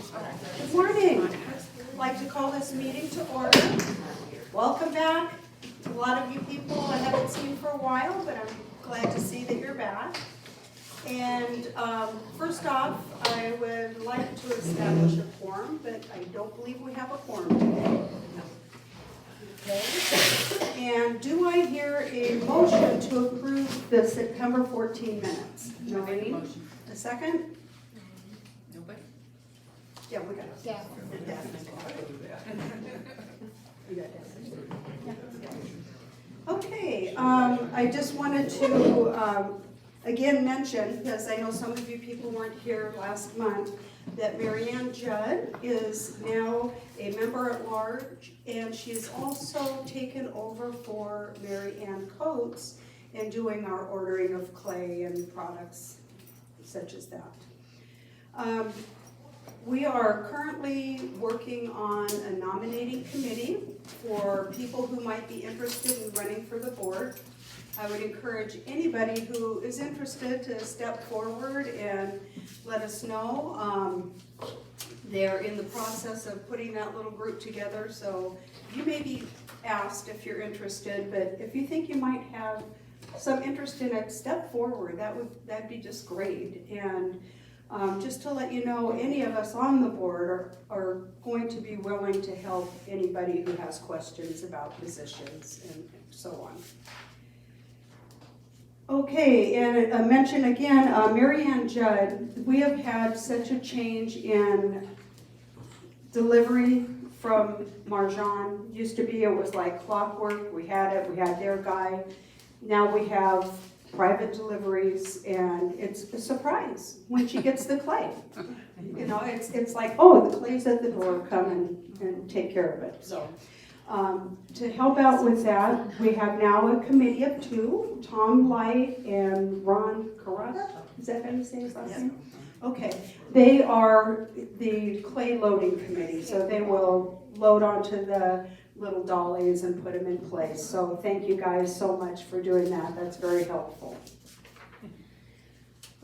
Good morning. I'd like to call this meeting to order. Welcome back. A lot of you people I haven't seen for a while, but I'm glad to see that you're back. And first off, I would like to establish a quorum, but I don't believe we have a quorum today. Okay. And do I hear a motion to approve the September 14 minutes? Nobody? A second? Nobody? Yeah, we got it. Yeah. Okay, I just wanted to again mention, because I know some of you people weren't here last month, that Mary Ann Judd is now a member at large, and she's also taken over for Mary Ann Coates in doing our ordering of clay and products such as that. We are currently working on a nominating committee for people who might be interested in running for the board. I would encourage anybody who is interested to step forward and let us know. They're in the process of putting that little group together, so you may be asked if you're interested, but if you think you might have some interest in it, step forward. That'd be just great. And just to let you know, any of us on the board are going to be willing to help anybody who has questions about positions and so on. Okay, and a mention again, Mary Ann Judd, we have had such a change in delivery from Marjan. Used to be it was like clockwork, we had their guy. Now we have private deliveries, and it's a surprise when she gets the clay. You know, it's like, oh, the clay's at the door, come and take care of it. So to help out with that, we have now a committee of two, Tom Light and Ron Carrata. Is that how you say his last name? Okay, they are the clay loading committee, so they will load onto the little dollies and put them in place. So thank you guys so much for doing that. That's very helpful.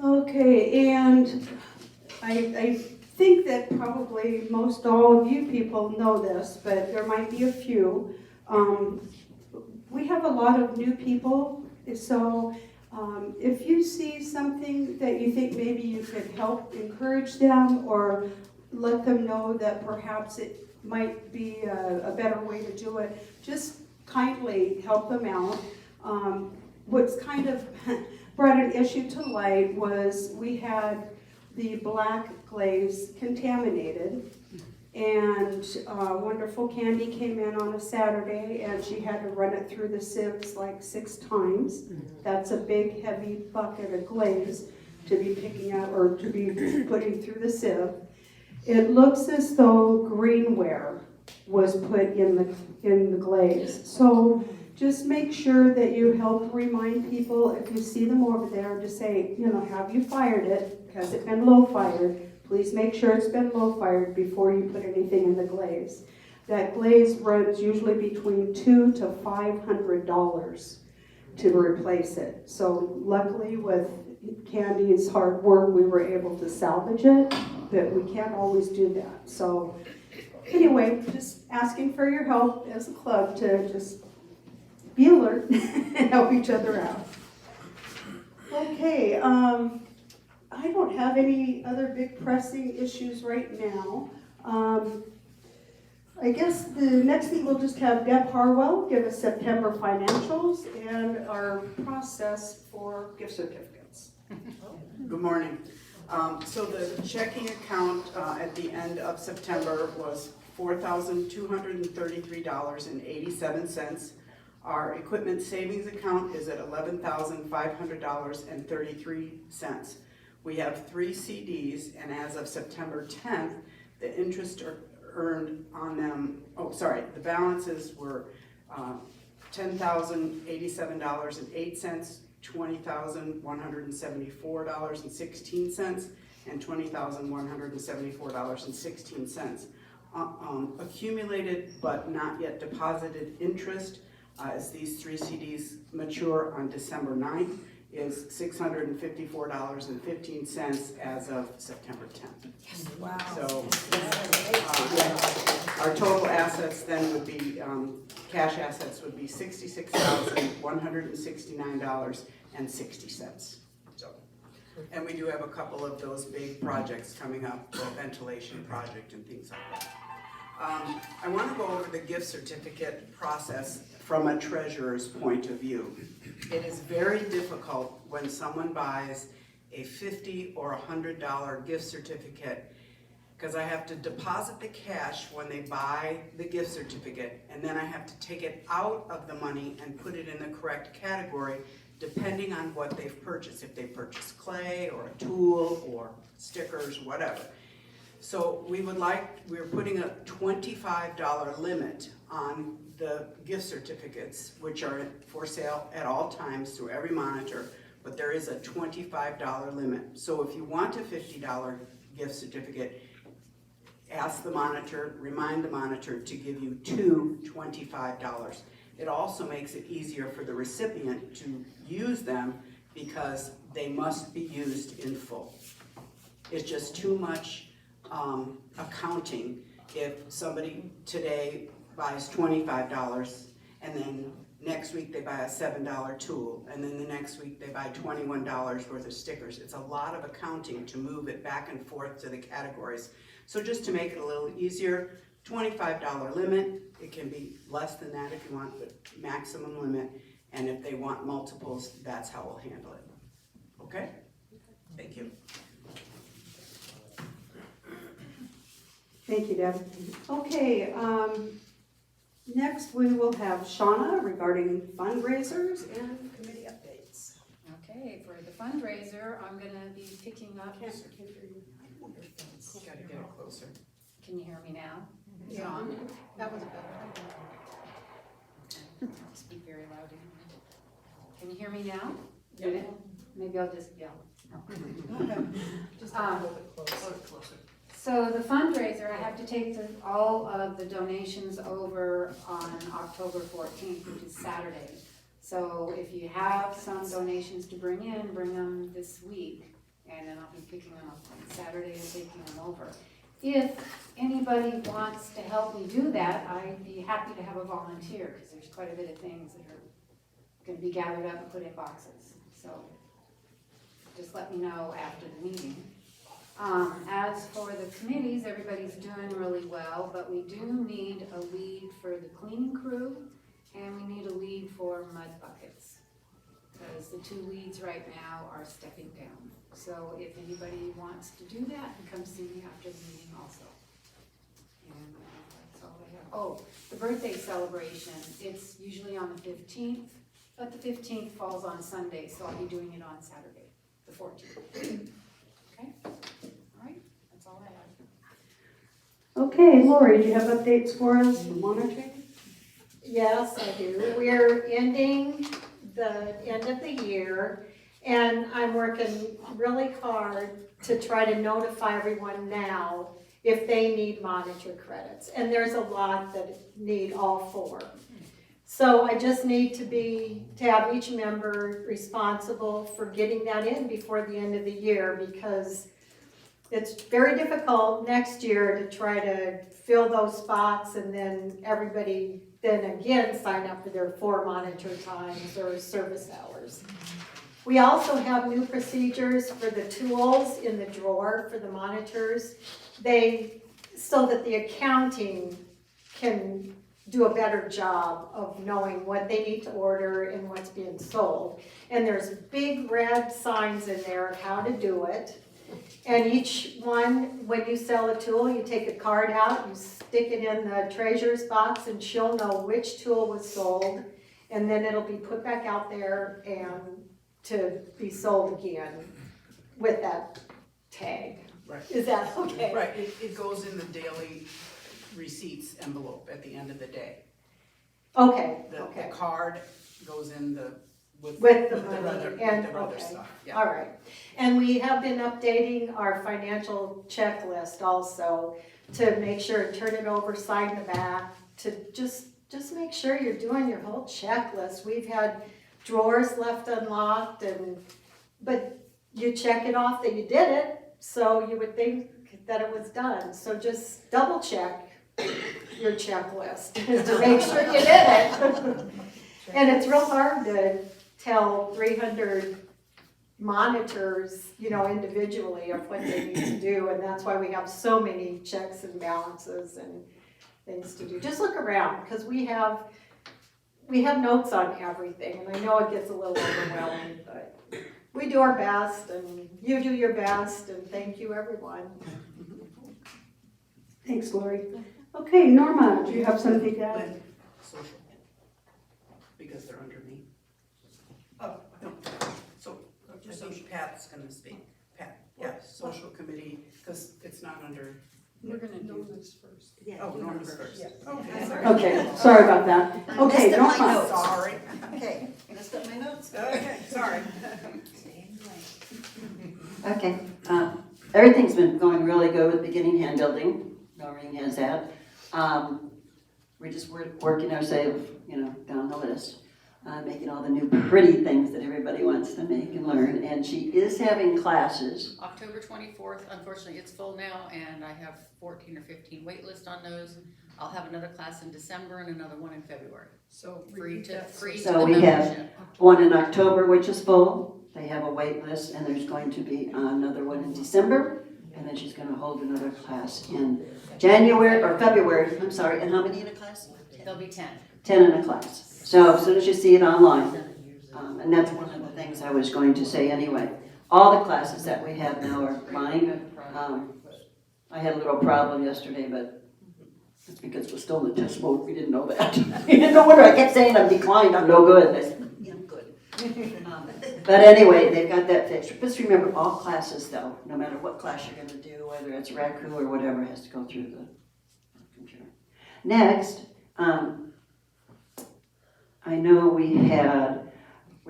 Okay, and I think that probably most all of you people know this, but there might be a few. We have a lot of new people, so if you see something that you think maybe you could help encourage them or let them know that perhaps it might be a better way to do it, just kindly help them out. What's kind of brought an issue to light was we had the black glaze contaminated, and wonderful Candy came in on a Saturday and she had to run it through the sieves like 6 times. That's a big heavy bucket of glaze to be picking out or to be putting through the sieve. It looks as though greenware was put in the glaze. So just make sure that you help remind people if you see them over there to say, you know, have you fired it? Has it been low fired? Please make sure it's been low fired before you put anything in the glaze. That glaze runs usually between $200 to $500 to replace it. So luckily with Candy's hard work, we were able to salvage it, but we can't always do that. So anyway, just asking for your help as a club to just be alert and help each other out. Okay, I don't have any other big pressing issues right now. I guess the next thing we'll just have Deb Harwell give us September financials and our process for gift certificates. Good morning. So the checking account at the end of September was $4,233.87. Our equipment savings account is at $11,500.33. We have 3 CDs, and as of September 10th, the interest earned on them, the balances were $10,087.08, $20,174.16, and $20,174.16. Accumulated but not yet deposited interest as these 3 CDs mature on December 9th is $654.15 as of September 10th. Wow. So, our total assets then would be, cash assets would be $66,169.60. So, and we do have a couple of those big projects coming up, the ventilation project and things like that. I want to go over the gift certificate process from a treasurer's point of view. It is very difficult when someone buys a $50 or $100 gift certificate, because I have to deposit the cash when they buy the gift certificate, and then I have to take it out of the money and put it in the correct category depending on what they've purchased. If they purchased clay or a tool or stickers, whatever. So we're putting a $25 limit on the gift certificates, which are for sale at all times through every monitor, but there is a $25 limit. So if you want a $50 gift certificate, ask the monitor, remind the monitor to give you two $25. It also makes it easier for the recipient to use them because they must be used in full. It's just too much accounting if somebody today buys $25 and then next week they buy a $7 tool and then the next week they buy $21 worth of stickers. It's a lot of accounting to move it back and forth to the categories. So just to make it a little easier, $25 limit. It can be less than that if you want, but maximum limit. And if they want multiples, that's how we'll handle it. Okay? Thank you. Thank you, Deb. Okay, next we will have Shauna regarding fundraisers and committee updates. Okay, for the fundraiser, I'm gonna be picking up. Gotta get it closer. Can you hear me now? Is it Yeah. on? That was better. Speak very loudly. Can you hear me now? Yeah. Maybe I'll just yell. Just a little bit closer. So the fundraiser, I have to take all of the donations over on October 14th, which is Saturday. So if you have some donations to bring them this week, and then I'll be picking them up on Saturday and taking them over. If anybody wants to help me do that, I'd be happy to have a volunteer, because there's quite a bit of things that are going to be gathered up and put in boxes. So just let me know after the meeting. As for the committees, everybody's doing really well, but we do need a lead for the cleaning crew, and we need a lead for mud buckets, because the two leads right now are stepping down. So if anybody wants to do that, come see me after the meeting also. And that's all I have. Oh, the birthday celebration, it's usually on the 15th, but the 15th falls on Sunday, so I'll be doing it on Saturday, the 14th. Okay? All right, that's all I have. Okay, Lori, do you have updates for us for monitoring? Yes, I do. We're ending the end of the year, and I'm working really hard to try to notify everyone now if they need monitor credits. And there's a lot that need all four. So I just need to have each member responsible for getting that in before the end of the year, because it's very difficult next year to try to fill those spots and then everybody then again sign up for their 4 monitor times or service hours. We also have new procedures for the tools in the drawer for the monitors. So that the accounting can do a better job of knowing what they need to order and what's being sold. And there's big red signs in there of how to do it. And each one, when you sell a tool, you take a card out, you stick it in the treasurer's box, and she'll know which tool was sold. And then it'll be put back out there and to be sold again with that tag. Right. Is that okay? Right, it goes in the daily receipts envelope at the end of the day. Okay, The okay. card goes in with With the the money other, and, with the other okay. stuff, yeah. All right. And we have been updating our financial checklist also to make sure, turn it over, sign the back, to just make sure you're doing your whole checklist. We've had drawers left unlocked but you check it off that you did it, so you would think that it was done. So just double check your checklist to make sure you did it. And it's real hard to tell 300 monitors, individually of what they need to do, and that's why we have so many checks and balances and things to do. Just look around, because we have notes on everything, and I know it gets a little overwhelming, but we do our best, and you do your best, and thank you, everyone. Thanks, Lori. Okay, Norma, do you have something to add? Lynn, social, because they're under me. Oh, no, so I think Pat's gonna speak. Pat, yeah, social committee, because it's not under, We're gonna do this first. oh, Norma's first. Yeah. Okay, sorry. Okay, sorry about that. Okay, messed up my Norma. notes. Sorry. Okay, messed up my notes. Okay, sorry. Okay, everything's been going really good with beginning hand building. Noreen has that. We're just working ourselves, down the list, making all the new pretty things that everybody wants to make and learn. And she is having classes. October 24th, unfortunately, it's full now, and I have 14 or 15 wait lists on those. I'll have another class in December and another one in February. So Free to So the we have membership. one in October, which is full. They have a wait list, and there's going to be another one in December. And then she's gonna hold another class in February, I'm sorry. And how many in a class? There'll be 10. 10 in a class. So as soon as you see it online, and that's one of the things I was going to say anyway. All the classes that we have now are mine. I had a little problem yesterday, but it's because we're still in the test mode. We didn't know that. No wonder I kept saying I'm declined, I'm no good. And I said, yeah, I'm good. But anyway, they've got that fixed. Just remember, all classes though, no matter what class you're gonna do, whether it's RACU or whatever, has to go through the computer. Next, I know we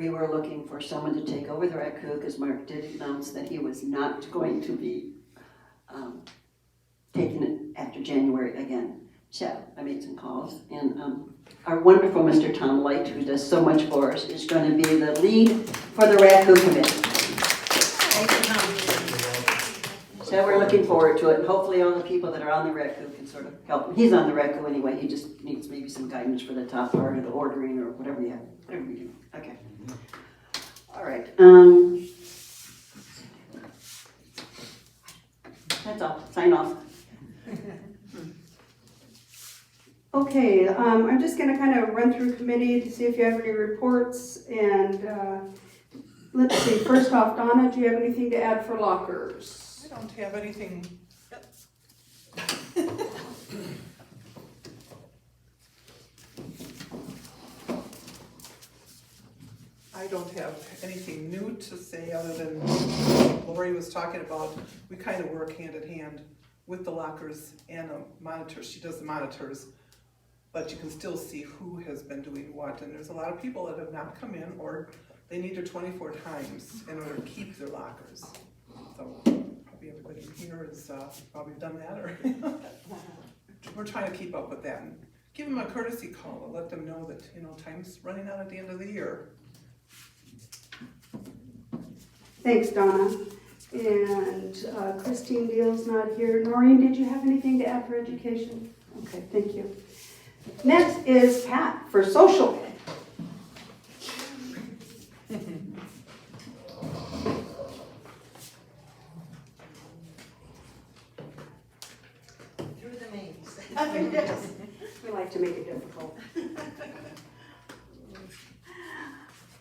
were looking for someone to take over the RACU because Mark did announce that he was not going to be taking it after January again. So I made some calls, and our wonderful Mr. Tom Light, who does so much for us, is going to be the lead for the RACU committee. So we're looking forward to it, and hopefully all the people that are on the RACU can sort of help him. He's on the RACU anyway, he just needs maybe some guidance for the top part of the ordering or whatever you have, whatever we do. Okay. All right. That's all. Sign off. Okay, I'm just gonna kind of run through committee to see if you have any reports, and let's see, first off, Donna, do you have anything to add for lockers? I don't have anything. I don't have anything new to say other than Lori was talking about. We kind of work hand in hand with the lockers and the monitors. She does the monitors, but you can still see who has been doing what. And there's a lot of people that have not come in, or they need their 24 times in order to keep their lockers. So probably everybody here has probably done that, or we're trying to keep up with that and give them a courtesy call and let them know that time's running out at the end of the year. Thanks, Donna. And Christine Deal's not here. Noreen, did you have anything to add for education? Okay, thank you. Next is Pat for social. Through the maze. Yes, we like to make it difficult.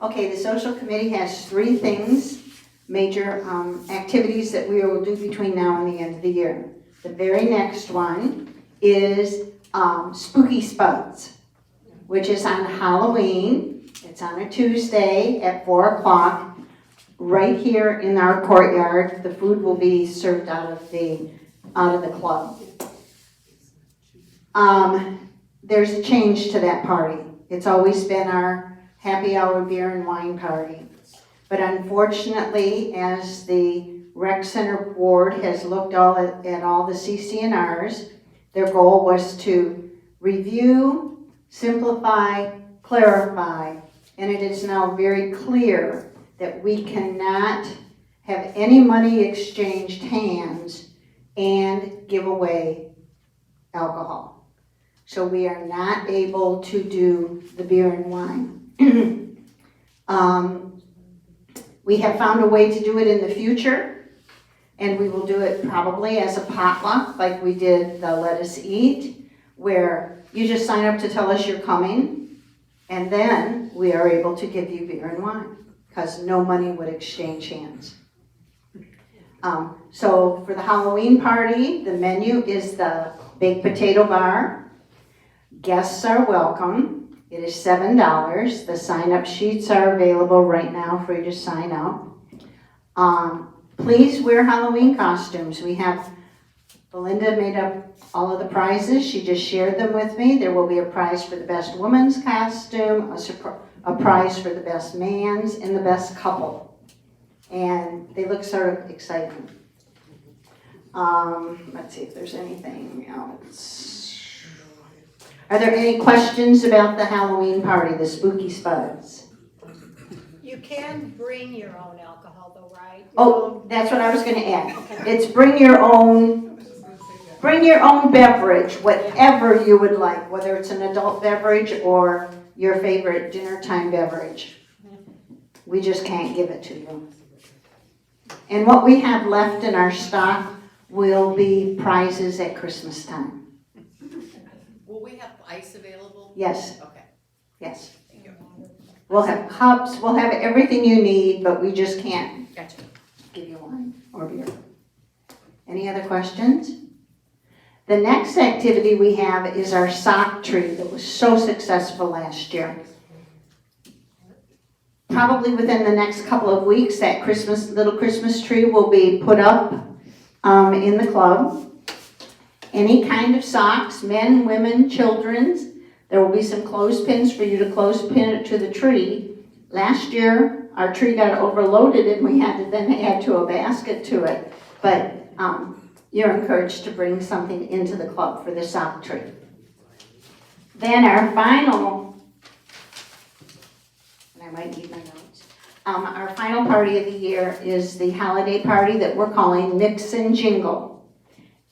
Okay, the social committee has 3 things, major activities that we will do between now and the end of the year. The very next one is Spooky Spuds, which is on Halloween. It's on a Tuesday at 4 o'clock, right here in our courtyard. The food will be served out of the club. There's a change to that party. It's always been our happy hour beer and wine party. But unfortunately, as the rec center board has looked at all the CCNRs, their goal was to review, simplify, clarify, and it is now very clear that we cannot have any money exchanged hands and give away alcohol. So we are not able to do the beer and wine. We have found a way to do it in the future, and we will do it probably as a potluck, like we did the Let Us Eat, where you just sign up to tell us you're coming, and then we are able to give you beer and wine, because no money would exchange hands. So for the Halloween party, the menu is the baked potato bar. Guests are welcome. It is $7. The sign-up sheets are available right now for you to sign up. Please wear Halloween costumes. We have, Belinda made up all of the prizes. She just shared them with me. There will be a prize for the best woman's costume, a prize for the best man's, and the best couple. And they look sort of exciting. Let's see if there's anything else. Are there any questions about the Halloween party, the Spooky Spuds? You can bring your own alcohol though, right? Oh, that's what I was gonna add. It's bring your own beverage, whatever you would like, whether it's an adult beverage or your favorite dinner time beverage. We just can't give it to you. And what we have left in our stock will be prizes at Christmas time. Will we have ice available? Yes, Okay, yes. thank you. We'll have cups, we'll have everything you need, but we just can't Gotcha. give you wine or beer. Any other questions? The next activity we have is our sock tree that was so successful last year. Probably within the next couple of weeks, that little Christmas tree will be put up in the club. Any kind of socks, men, women, children's. There will be some clothespins for you to clothespin it to the tree. Last year, our tree got overloaded and we had to then add to a basket to it. But you're encouraged to bring something into the club for the sock tree. Then our final, and I might need my notes, our final party of the year is the holiday party that we're calling Mix and Jingle.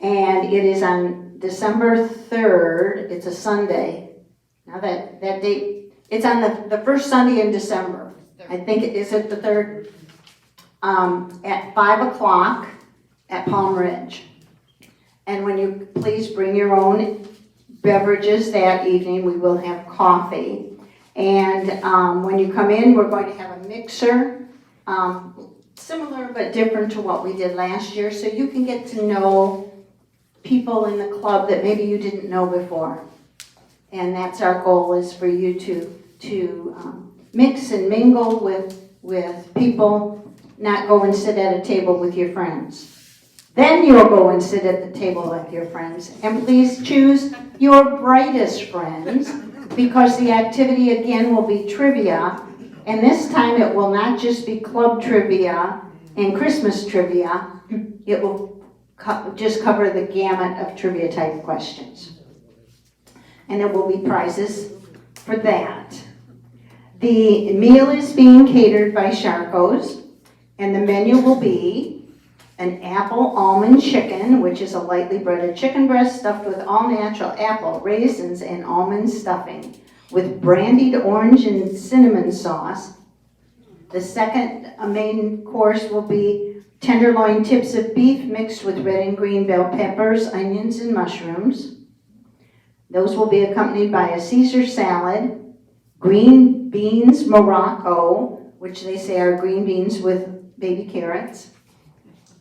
And it is on December 3rd, it's a Sunday. Now that date, it's on the first Sunday in December. I think it is at the 3rd, at 5 o'clock at Palm Ridge. And when you please bring your own beverages that evening, we will have coffee. And when you come in, we're going to have a mixer, similar but different to what we did last year, so you can get to know people in the club that maybe you didn't know before. And that's our goal, is for you to mix and mingle with people, not go and sit at a table with your friends. Then you'll go and sit at the table with your friends. And please choose your brightest friends, because the activity again will be trivia. And this time it will not just be club trivia and Christmas trivia. It will just cover the gamut of trivia type questions. And there will be prizes for that. The meal is being catered by Sharco's, and the menu will be an apple almond chicken, which is a lightly breaded chicken breast stuffed with all natural apple, raisins, and almond stuffing, with brandied orange and cinnamon sauce. The second main course will be tenderloin tips of beef mixed with red and green bell peppers, onions, and mushrooms. Those will be accompanied by a Caesar salad, green beans Morocco, which they say are green beans with baby carrots.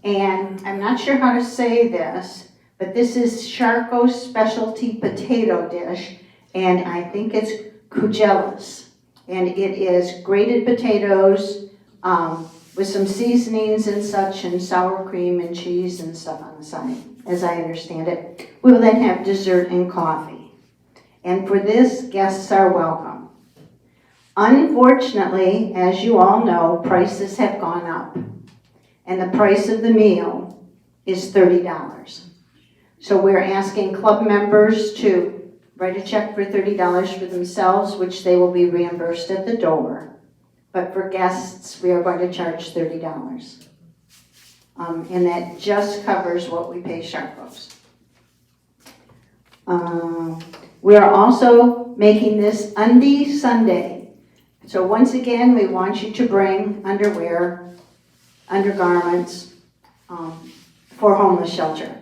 And I'm not sure how to say this, but this is Sharco's specialty potato dish, and I think it's Kugelas. And it is grated potatoes, with some seasonings and such, and sour cream and cheese and stuff on the side, as I understand it. We will then have dessert and coffee. And for this, guests are welcome. Unfortunately, as you all know, prices have gone up. And the price of the meal is $30. So we're asking club members to write a check for $30 for themselves, which they will be reimbursed at the door. But for guests, we are going to charge $30. And that just covers what we pay Sharpos. We are also making this Undie Sunday. So once again, we want you to bring underwear, undergarments for homeless shelter.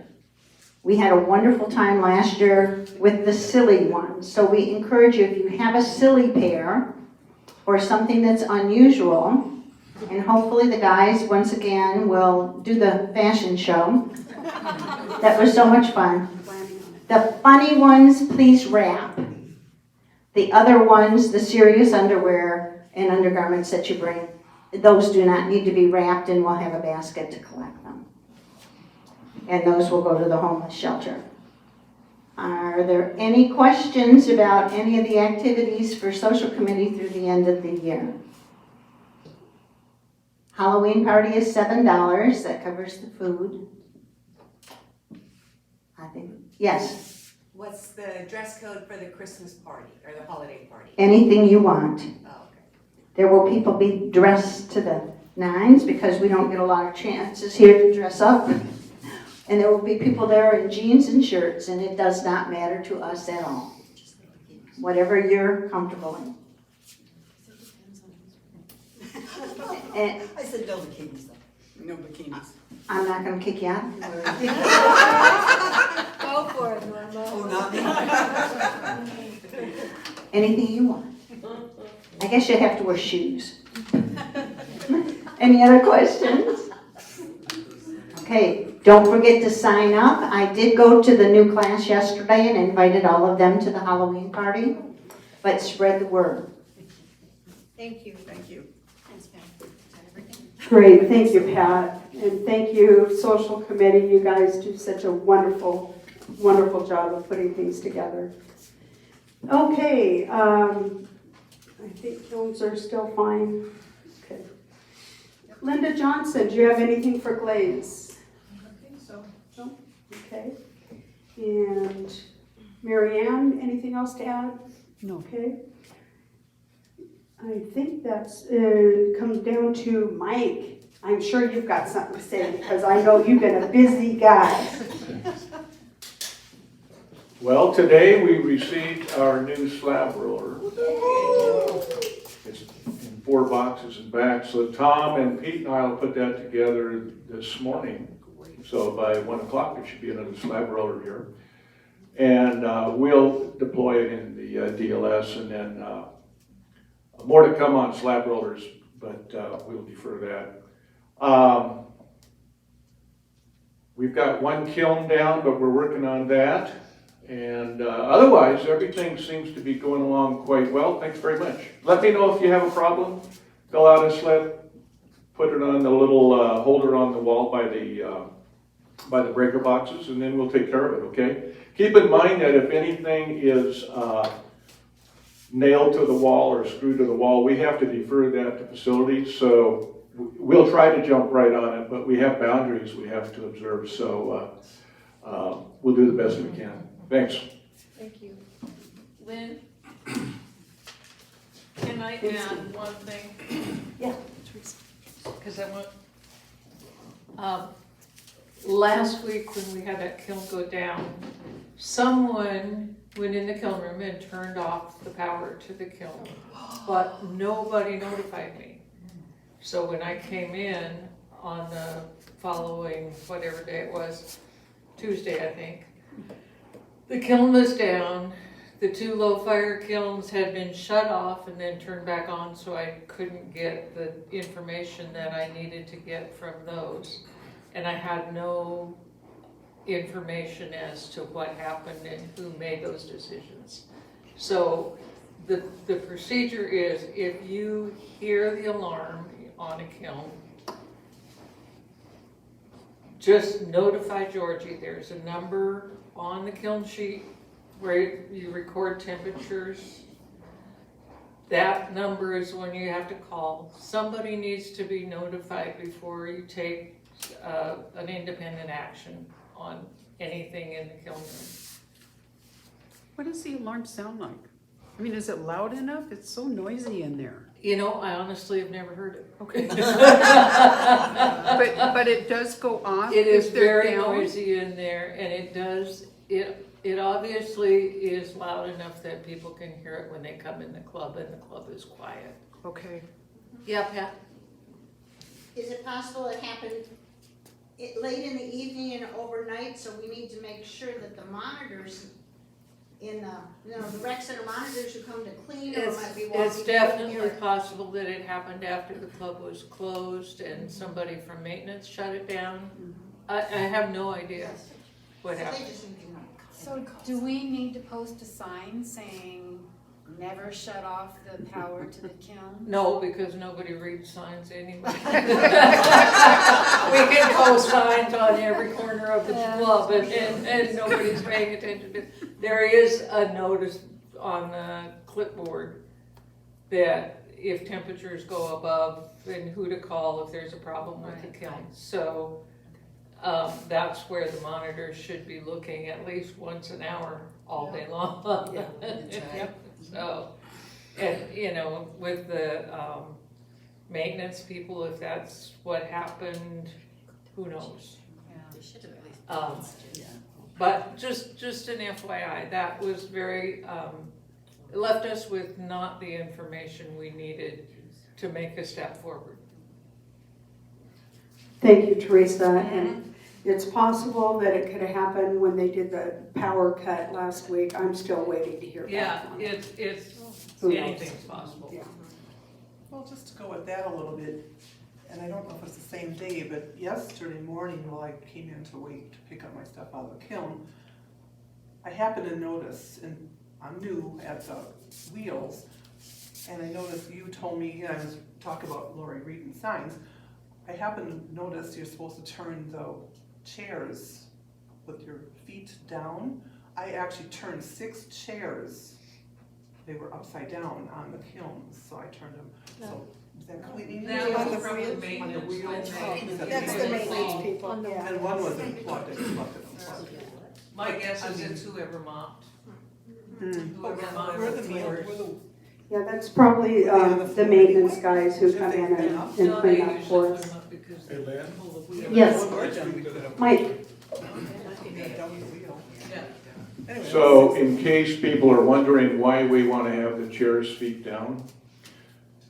We had a wonderful time last year with the silly ones. So we encourage you, if you have a silly pair or something that's unusual, and hopefully the guys, once again, will do the fashion show. That was so much fun. The funny ones, please wrap. The other ones, the serious underwear and undergarments that you bring, those do not need to be wrapped, and we'll have a basket to collect them. And those will go to the homeless shelter. Are there any questions about any of the activities for social committee through the end of the year? Halloween party is $7. That covers the food. I think, yes, What's the dress code for the Christmas party or the holiday party? anything you want. Oh, okay. There will people be dressed to the nines because we don't get a lot of chances here to dress up. And there will be people there in jeans and shirts, and it does not matter to us at all. Whatever you're comfortable in. And I said no bikinis though. No bikinis. I'm not gonna kick you out. Go for it, Norma. Oh, not me. Anything you want. I guess you have to wear shoes. Any other questions? Okay, don't forget to sign up. I did go to the new class yesterday and invited all of them to the Halloween party, but spread the word. Thank you. Thank you. Thanks, Pam. Is that everything? Great, thank you, Pat, and thank you, social committee. You guys do such a wonderful, wonderful job of putting things together. Okay, I think those are still fine. Okay. Linda Johnson, do you have anything for Glaze? I think so. No? Okay. And Mary Ann, anything else to add? No. Okay. I think that's, comes down to Mike. I'm sure you've got something to say because I know you've been a busy guy. Well, today we received our new slab roller. It's in 4 boxes and back. So Tom and Pete and I will put that together this morning. So by 1 o'clock there should be another slab roller here. And we'll deploy it in the DLS, and then more to come on slab rollers, but we'll defer that. We've got 1 kiln down, but we're working on that. And otherwise, everything seems to be going along quite well. Thanks very much. Let me know if you have a problem. Fill out a slip, put it on the little holder on the wall by the breaker boxes, and then we'll take care of it, okay? Keep in mind that if anything is nailed to the wall or screwed to the wall, we have to defer that to facilities. So we'll try to jump right on it, but we have boundaries we have to observe. So we'll do the best we can. Thanks. Thank you. Lynn, can I add one thing? Yeah. Because I want, last week when we had that kiln go down, someone went in the kiln room and turned off the power to the kiln, but nobody notified me. So when I came in on the following, whatever day it was, Tuesday I think, the kiln was down. The 2 low fire kilns had been shut off and then turned back on, so I couldn't get the information that I needed to get from those. And I had no information as to what happened and who made those decisions. So the procedure is, if you hear the alarm on a kiln, just notify Georgie. There's a number on the kiln sheet where you record temperatures. That number is when you have to call. Somebody needs to be notified before you take an independent action on anything in the kiln room. What does the alarm sound like? I mean, is it loud enough? It's so noisy in there. You know, I honestly have never heard it. Okay. But it does go off It is if they're very down? noisy in there, and it obviously is loud enough that people can hear it when they come in the club, and the club is quiet. Okay. Yeah, Pat? Is it possible it happened late in the evening and overnight, so we need to make sure that the monitors in the rec center monitors who come to clean or might be walking. It's definitely possible that it happened after the club was closed and somebody from maintenance shut it down. I have no idea what happened. They just need to know. So do we need to post a sign saying, never shut off the power to the kiln? No, because nobody reads signs anyway. We can post signs on every corner of the club and nobody's paying attention to it. There is a notice on the clipboard that if temperatures go above, then who to call if there's a problem with the kiln. So that's where the monitors should be looking at least once an hour all day long. So, and you know, with the maintenance people, if that's what happened, who knows? But just an FYI, that was very, it left us with not the information we needed to make a step forward. Thank you, Teresa. And it's possible that it could have happened when they did the power cut last week. I'm still waiting to hear back Yeah, on it. it's Who knows? anything's possible. Yeah. Well, just to go with that a little bit, and I don't know if it's the same day, but yesterday morning while I came in to wait to pick up my stuff out of the kiln, I happened to notice, and I'm new at the wheels, and I noticed you told me, I was talking about Lori reading signs, I happened to notice you're supposed to turn the chairs with your feet down. I actually turned 6 chairs. They were upside down on the kilns, so I turned them. So is that cleaning? That On was the from the wheels? maintenance On the wheels? when they- That's the maintenance people, yeah. And one was unplugged, I just left it unplugged. My guess is it's whoever mopped. Where the meal, where the, Yeah, that's probably the maintenance guys who come in and No, clean they up usually for put us. them up because Hey, Lynn? Yes, Mike. down the wheel. Anyway, So in case people are wondering why we want to have the chairs feet down,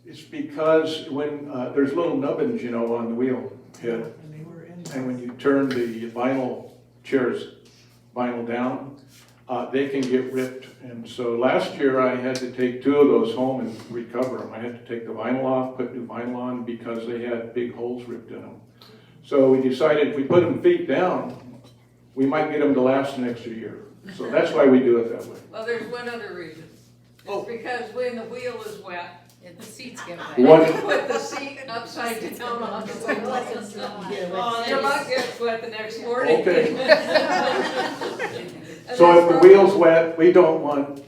it's because when, there's little nubbins, you know, on the wheel head. And they were in. And when you turn the vinyl down, they can get ripped. And so last year I had to take 2 of those home and recover them. I had to take the vinyl off, put new vinyl on because they had big holes ripped in them. So we decided if we put them feet down, we might get them to last an extra year. So that's why we do it that way. Well, there's one other reason. It's because when the wheel is wet, The seats get wet. What, you put the seat upside down on the wheel. Your luck gets wet the next morning. okay. And So that's if the where wheel's wet, we don't want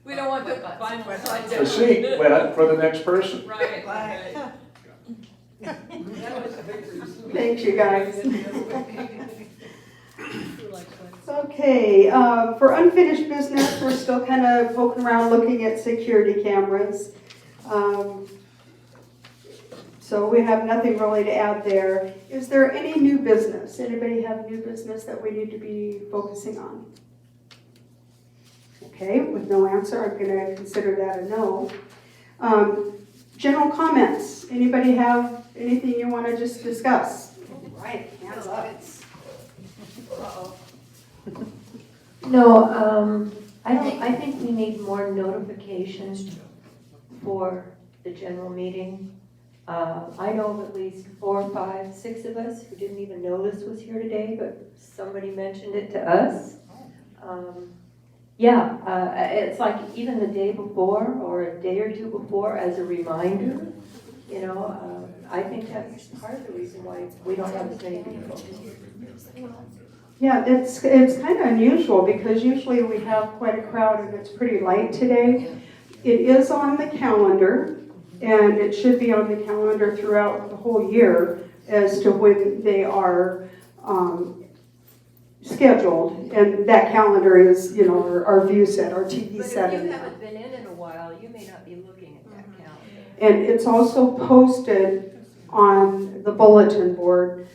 we don't want the vinyl side down. the seat wet for the next person. Right, right. That was a big reason. Thanks, you guys. Okay, for unfinished business, we're still kind of poking around looking at security cameras. So we have nothing really to add there. Is there any new business? Anybody have new business that we need to be focusing on? Okay, with no answer, I'm gonna consider that a no. General comments. Anybody have anything you wanna just discuss? Right, hands up. No, I think we need more notifications for the general meeting. I know of at least 4, 5, 6 of us who didn't even know this was here today, but somebody mentioned it to us. It's like even the day before or a day or 2 before as a reminder, you know, I think that's part of the reason why we don't have as many people. Yeah, it's kind of unusual because usually we have quite a crowd and it's pretty light today. It is on the calendar and it should be on the calendar throughout the whole year as to when they are scheduled, and that calendar is, you know, our view set, our TV But set. if you haven't been in a while, you may not be looking at that calendar. And it's also posted on the bulletin board,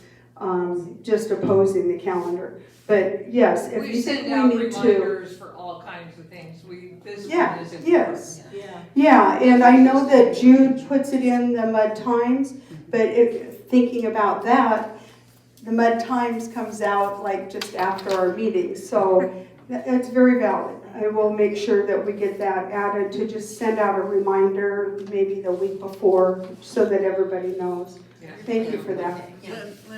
just opposing the calendar. But yes, if We you think send we out need to. reminders for all kinds of things. This Yeah, one is important. yes. Yeah. Yeah, and I know that Jude puts it in the Mud Times, but if, thinking about that, the Mud Times comes out like just after our meeting, so it's very valid. I will make sure that we get that added to just send out a reminder maybe the week before so that everybody knows. Yeah. Thank you for that.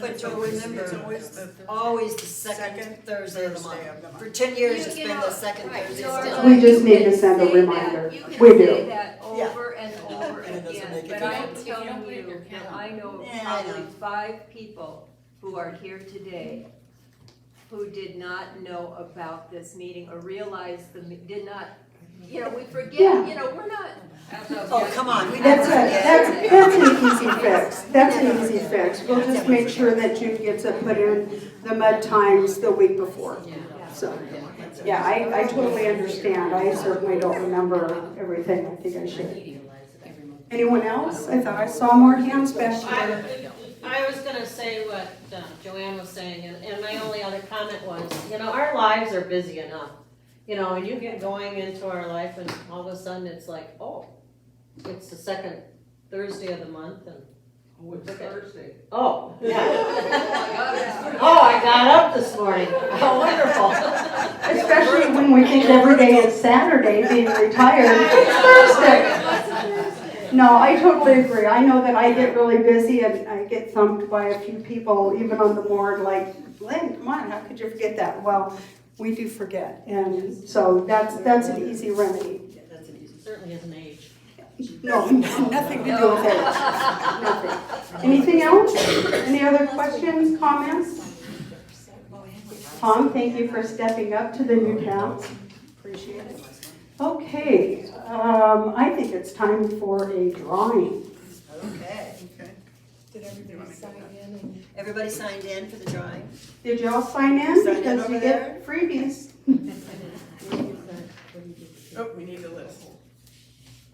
But It's always the second Thursday of the month. For 10 years, it's been the second Thursday of the month. We just need to send a reminder. You We can do. say that over and over And it doesn't again, make a but I am difference. telling you that I know Yeah, I probably know. 5 people who are here today who did not know about this meeting or realize did not, you know, we forget, Yeah. you know, we're not. Oh, come on. We That's never that's an easy fix. That's an easy fix. We'll just make sure that Jude gets it put in the Mud Times the week before. So, yeah, I totally understand. I certainly don't remember everything. I think I should. Anyone else? I thought I saw more hands back here. I was gonna say what Joanne was saying, and my only other comment was, you know, our lives are busy enough. You know, and you get going into our life and all of a sudden it's like, oh, it's the second Thursday of the month and. Oh, it's Thursday. Oh, yeah. Oh, I got up this morning. Oh, wonderful. Especially when we think every day is Saturday, being retired. It's Thursday. No, I totally agree. I know that I get really busy and I get thumped by a few people, even on the board, like, Lynn, come on, how could you forget that? Well, we do forget, and so that's an easy remedy. Certainly isn't age. No, nothing to do with it. Nothing. Anything else? Any other questions, comments? Tom, thank you for stepping up to the new task. Appreciate it. Okay, I think it's time for a drawing. Okay. Did everybody sign in? Everybody signed in for the drawing? Did y'all sign in? Sign in Because over you get freebies. Oh, we need a list.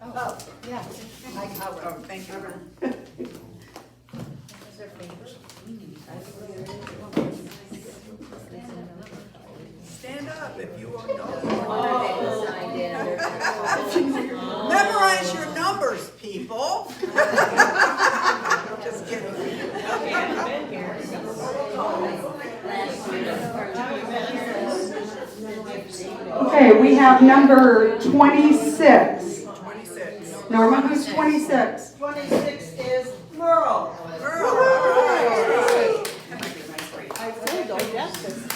Oh, yeah. Oh, thank you. Stand up if you are Memorize your numbers, people. Just kidding. Okay, we have number 26. 26. Norma, who's 26? 26 is Merle.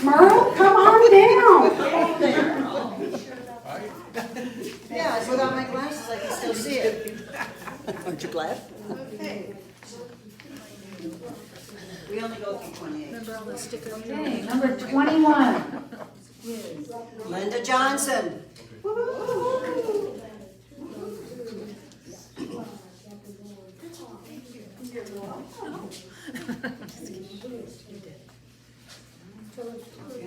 Merle, come on down. Yeah, it's without my glasses, I can still see it. Aren't you glad? Okay. We only go through 28. Okay, number 21. Linda Johnson. We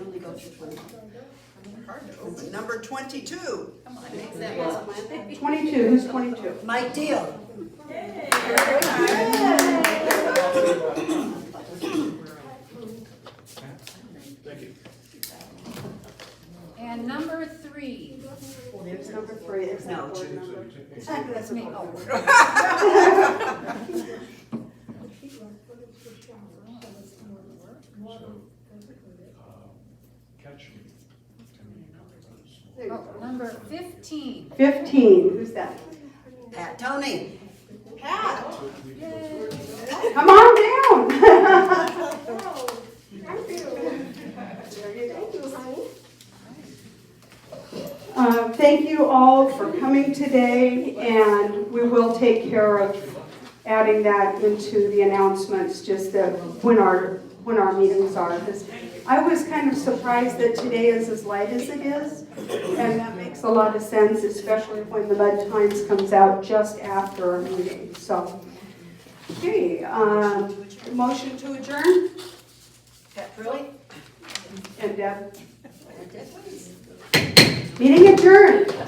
only go through 20. Number 22. Come on, make that one. 22, who's 22? Mike Deal. Thank you. And number 3. There's number 3. There's No, that board number. That's me. Oh. Catch me. Oh, number 15. 15, who's that? Pat Tony. Pat. Come on down. Thank you all for coming today, and we will take care of adding that into the announcements, just that when our meetings are. Because I was kind of surprised that today is as light as it is, and that makes a lot of sense, especially when the Mud Times comes out just after our meeting. So, okay, motion to adjourn. Pat Prilly. And Deb? Meeting adjourned.